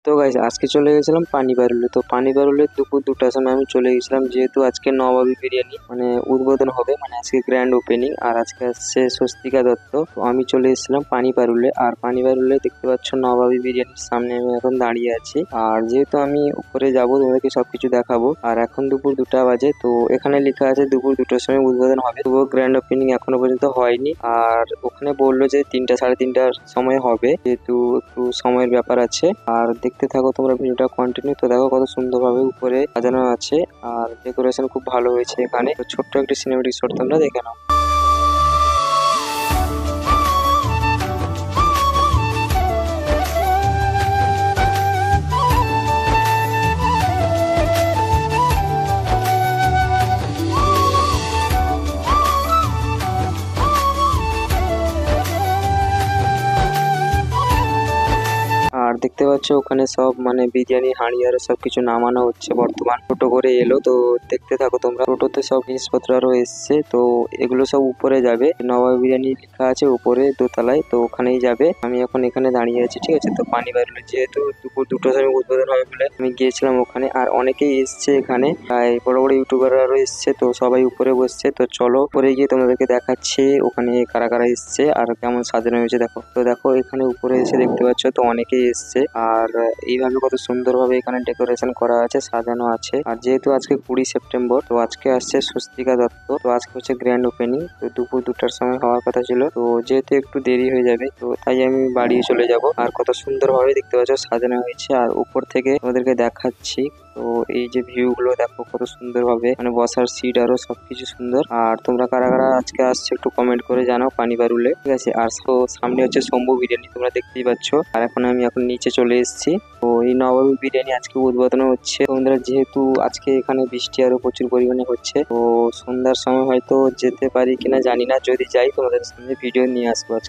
তো গাইস আজকে চলে গেছিলাম পানি বারুলে। তো পানি বারুলে দুপুর 2টার সময় আমি চলে গেছিলাম, যেহেতু আজকে নবাবী বিরিয়ানি মানে উদ্বোধন হবে, মানে আজকে গ্র্যান্ড ওপেনিং, আর আজকে আসছে স্বস্তিকা দত্ত। তো আমি চলে এসেছিলাম পানি বারুলে। আর পানি বারুলে দেখতে পাচ্ছ নবাবী বিরিয়ানির সামনে আমি এখন দাঁড়িয়ে আছি। আর যেহেতু আমি উপরে যাব, তোমাদেরকে সবকিছু দেখাবো। আর এখন দুপুর 2টা বাজে, তো এখানে লেখা আছে দুপুর 2টার সময় উদ্বোধন হবে, তবুও গ্র্যান্ড ওপেনিং এখনো পর্যন্ত হয়নি। আর ওখানে বললো যে 3টা সাড়ে 3টার সময় হবে, যেহেতু একটু সময়ের ব্যাপার আছে। আর দেখতে থাকো তোমরা ভিডিওটা কন্টিনিউ। তো দেখো কত সুন্দরভাবে উপরে সাজানো আছে, আর ডেকোরেশন খুব ভালো হয়েছে এখানে। তো ছোট্ট একটি সিনেমেটিক শট তোমরা দেখে নাও। আর দেখতে পাচ্ছ ওখানে সব মানে বিরিয়ানি হাঁড়ি আরো সবকিছু নামানো হচ্ছে, বর্তমান টোটো করে এলো। তো দেখতে থাকো তোমরা, টোটোতে সব জিনিসপত্র আরো এসছে। তো এগুলো সব উপরে যাবে, নবাবী বিরিয়ানি লেখা আছে উপরে দোতলায়, তো ওখানেই যাবে। আমি এখন এখানে দাঁড়িয়ে আছি, ঠিক আছে। তো পানি বারুলে যেহেতু দুপুর 2টার সময় উদ্বোধন হবে বলে আমি গিয়েছিলাম ওখানে। আর অনেকেই এসছে এখানে, প্রায় বড় বড় ইউটিউবাররা আরো এসছে। তো সবাই উপরে বসছে, তো চলো উপরে গিয়ে তোমাদেরকে দেখাচ্ছি ওখানে কারা কারা এসছে আর কেমন সাজানো হয়েছে। দেখো, তো দেখো এখানে উপরে এসে দেখতে পাচ্ছ তো অনেকেই এসছে। আর এইভাবে কত সুন্দরভাবে এখানে ডেকোরেশন করা আছে, সাজানো আছে। আর যেহেতু আজকে 20 সেপ্টেম্বর, তো আজকে আসছে স্বস্তিকা দত্ত। তো আজকে হচ্ছে গ্র্যান্ড ওপেনিং, তো দুপুর 2টার সময় হওয়ার কথা ছিল। তো যেহেতু একটু দেরি হয়ে যাবে, তো তাই আমি বাড়ি চলে যাব। আর কত সুন্দরভাবে দেখতে পাচ্ছ সাজানো হয়েছে, আর উপর থেকে তোমাদেরকে দেখাচ্ছি। তো এই যে ভিউ গুলো দেখো কত সুন্দর ভাবে, মানে বসার সিট আরো সবকিছু সুন্দর। আর তোমরা কারা কারা আজকে আসছে একটু কমেন্ট করে জানাও পানি বারুলে, ঠিক আছে। আর সামনে হচ্ছে শম্ভু বিরিয়ানি, তোমরা দেখতেই পাচ্ছ। আর এখন আমি নিচে চলে এসেছি। তো এই নবাবী বিরিয়ানি আজকে উদ্বোধন হচ্ছে বন্ধুরা। যেহেতু আজকে এখানে বৃষ্টি আরো প্রচুর পরিমাণে হচ্ছে, তো সন্ধ্যার সময় হয়তো যেতে পারি কিনা জানি না। যদি যাই তোমাদের সামনে ভিডিও নিয়ে আসবো আজকে।